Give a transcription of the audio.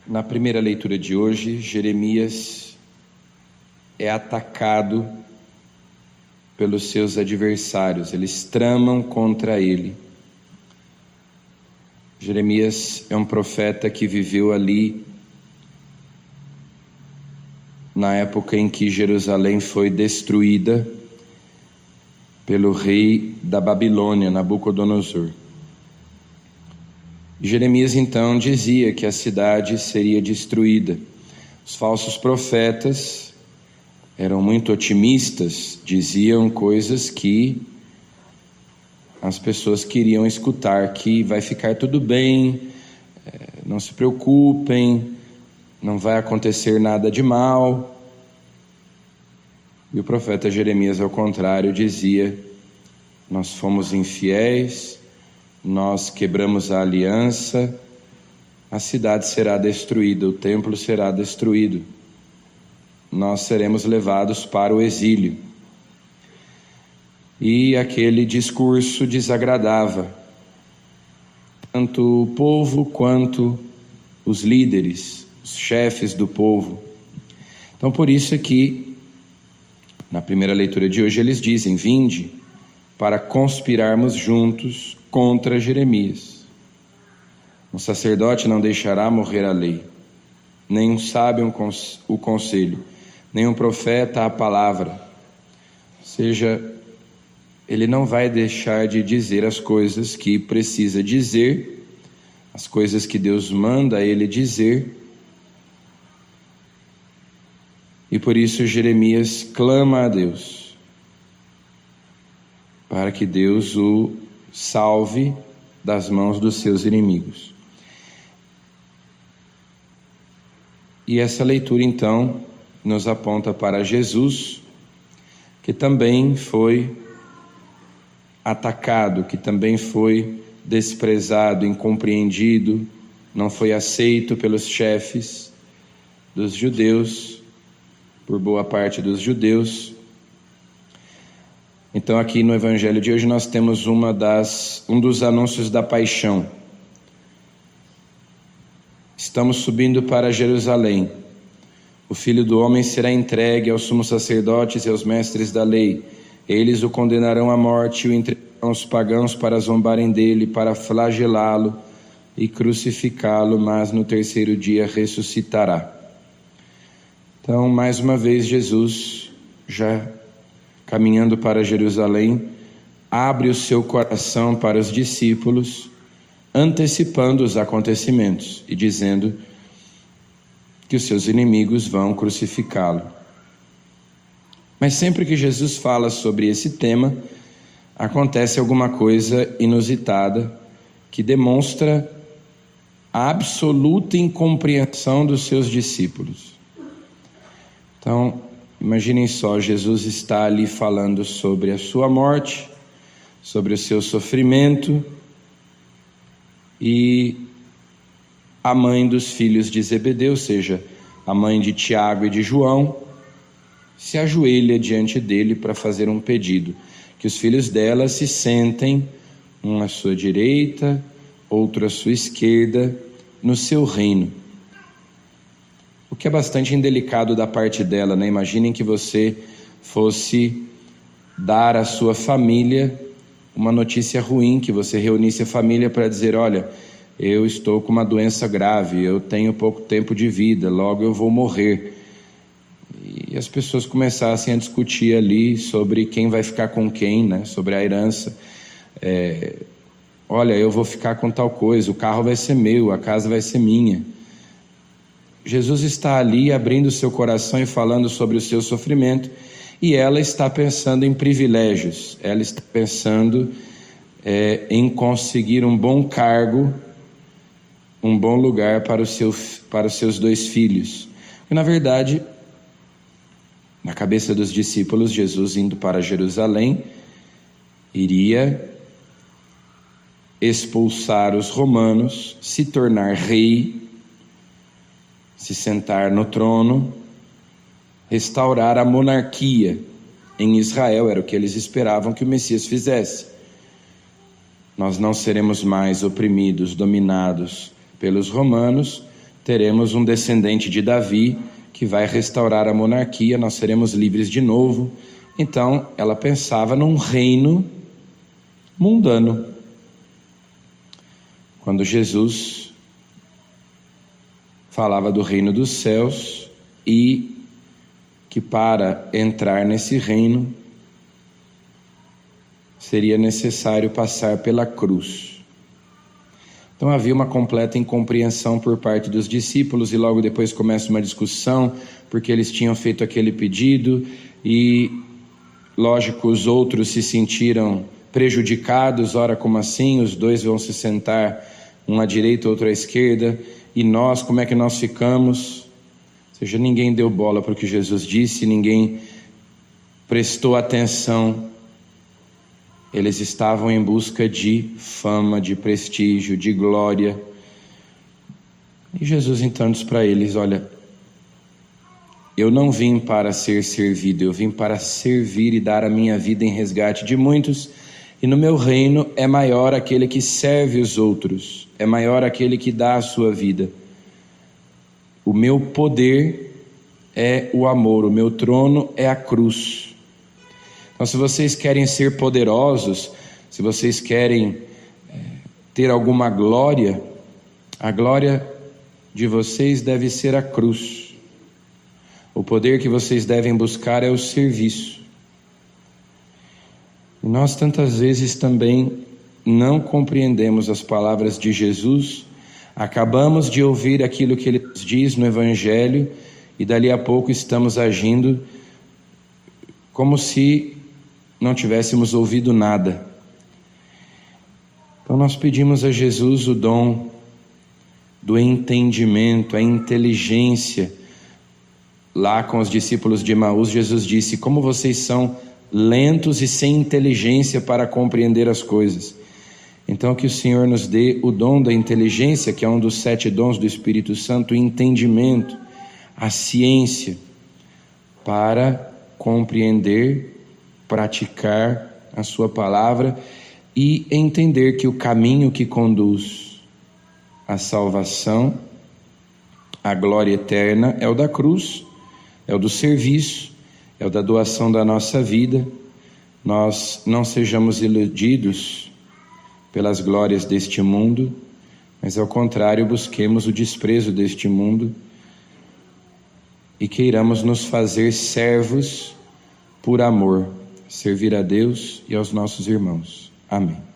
Na primeira leitura de hoje, Jeremias é atacado pelos seus adversários, eles tramam contra ele. Jeremias é um profeta que viveu ali na época em que Jerusalém foi destruída pelo rei da Babilônia, Nabucodonosor. Jeremias então dizia que a cidade seria destruída. Os falsos profetas eram muito otimistas, diziam coisas que as pessoas queriam escutar, que vai ficar tudo bem, não se preocupem, não vai acontecer nada de mal. E o profeta Jeremias, ao contrário, dizia: nós fomos infiéis, nós quebramos a aliança, a cidade será destruída, o templo será destruído, nós seremos levados para o exílio. E aquele discurso desagradava tanto o povo quanto os líderes, os chefes do povo. Então, por isso é que na primeira leitura de hoje eles dizem: vinde para conspirarmos juntos contra Jeremias. Um sacerdote não deixará morrer a lei, nem um sábio o conselho, nem um profeta a palavra. Ou seja, ele não vai deixar de dizer as coisas que precisa dizer, as coisas que Deus manda ele dizer. E por isso Jeremias clama a Deus, para que Deus o salve das mãos dos seus inimigos. E essa leitura então nos aponta para Jesus, que também foi atacado, que também foi desprezado, incompreendido, não foi aceito pelos chefes dos judeus, por boa parte dos judeus. Então aqui no Evangelho de hoje nós temos um dos anúncios da paixão. Estamos subindo para Jerusalém. O Filho do Homem será entregue aos sumos sacerdotes e aos mestres da lei. Eles o condenarão à morte e o entregarão aos pagãos para zombarem dele, para flagelá-lo e crucificá-lo, mas no terceiro dia ressuscitará. Então, mais uma vez, Jesus, já caminhando para Jerusalém, abre o seu coração para os discípulos, antecipando os acontecimentos e dizendo que os seus inimigos vão crucificá-lo. Mas sempre que Jesus fala sobre esse tema, acontece alguma coisa inusitada que demonstra a absoluta incompreensão dos seus discípulos. Então, imaginem só, Jesus está ali falando sobre a sua morte, sobre o seu sofrimento, e a mãe dos filhos de Zebedeu, ou seja, a mãe de Tiago e de João, se ajoelha diante dele para fazer um pedido: que os filhos dela se sentem, um à sua direita, outro à sua esquerda, no seu reino. O que é bastante indelicado da parte dela, né? Imaginem que você fosse dar à sua família uma notícia ruim, que você reunisse a família para dizer: olha, eu estou com uma doença grave, eu tenho pouco tempo de vida, logo eu vou morrer. E as pessoas começassem a discutir ali sobre quem vai ficar com quem, né? Sobre a herança. Olha, eu vou ficar com tal coisa, o carro vai ser meu, a casa vai ser minha. Jesus está ali abrindo seu coração e falando sobre o seu sofrimento, e ela está pensando em privilégios, ela está pensando em conseguir um bom cargo, um bom lugar para os seus dois filhos. E na verdade, na cabeça dos discípulos, Jesus indo para Jerusalém, iria expulsar os romanos, se tornar rei, se sentar no trono, restaurar a monarquia em Israel. Era o que eles esperavam que o Messias fizesse. Nós não seremos mais oprimidos, dominados pelos romanos, teremos um descendente de Davi que vai restaurar a monarquia, nós seremos livres de novo. Então, ela pensava num reino mundano. Quando Jesus falava do reino dos céus e que para entrar nesse reino seria necessário passar pela cruz. Então havia uma completa incompreensão por parte dos discípulos e logo depois começa uma discussão porque eles tinham feito aquele pedido e, lógico, os outros se sentiram prejudicados. Ora, como assim? Os dois vão se sentar, um à direita, outro à esquerda, e nós, como é que nós ficamos? Ou seja, ninguém deu bola para o que Jesus disse, ninguém prestou atenção. Eles estavam em busca de fama, de prestígio, de glória. E Jesus então diz para eles: olha, eu não vim para ser servido, eu vim para servir e dar a minha vida em resgate de muitos. E no meu reino é maior aquele que serve os outros, é maior aquele que dá a sua vida. O meu poder é o amor, o meu trono é a cruz. Então, se vocês querem ser poderosos, se vocês querem ter alguma glória, a glória de vocês deve ser a cruz. O poder que vocês devem buscar é o serviço. E nós tantas vezes também não compreendemos as palavras de Jesus, acabamos de ouvir aquilo que ele diz no Evangelho e dali a pouco estamos agindo como se não tivéssemos ouvido nada. Então nós pedimos a Jesus o dom do entendimento, a inteligência. Lá com os discípulos de Emaús, Jesus disse: como vocês são lentos e sem inteligência para compreender as coisas. Então que o Senhor nos dê o dom da inteligência, que é um dos 7 dons do Espírito Santo, o entendimento, a ciência, para compreender, praticar a sua palavra e entender que o caminho que conduz à salvação, à glória eterna, é o da cruz, é o do serviço, é o da doação da nossa vida. Nós não sejamos iludidos pelas glórias deste mundo, mas ao contrário, busquemos o desprezo deste mundo e queiramos nos fazer servos por amor, servir a Deus e aos nossos irmãos. Amém.